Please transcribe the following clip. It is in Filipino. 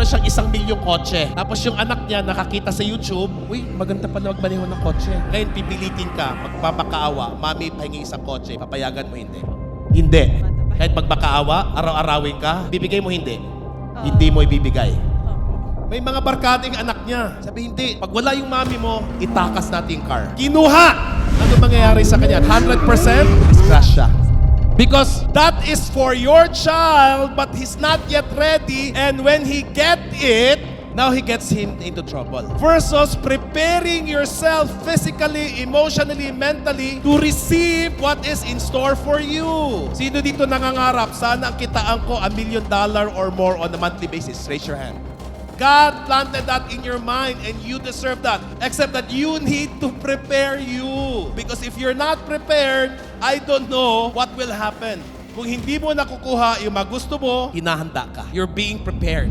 meron siyang 1,000,000 kotse. Tapos yung anak niya nakakita sa YouTube, uy, maganda pala magmaneho ng kotse. Ngayon, pipilitin ka, magpapakaawa, mami, pahingi isang kotse, papayagan mo hindi. Hindi. Kahit magpakaawa, araw-arawin ka, bibigay mo hindi. Hindi mo ibibigay. May mga barkading anak niya. Sabi, hindi. Pag wala yung mami mo, itakas natin yung car. Kinuha! Ano mangyayari sa kanya? 100% crash siya. Because that is for your child, but he's not yet ready. And when he get it, now he gets him into trouble. Versus preparing yourself physically, emotionally, mentally to receive what is in store for you. Sino dito nangangarap? Sana ang kitaan ko $1,000,000 or more on a monthly basis. Raise your hand. God planted that in your mind and you deserve that. Except that you need to prepare you. Because if you're not prepared, I don't know what will happen. Kung hindi mo nakukuha yung magusto mo, hinahanda ka. You're being prepared.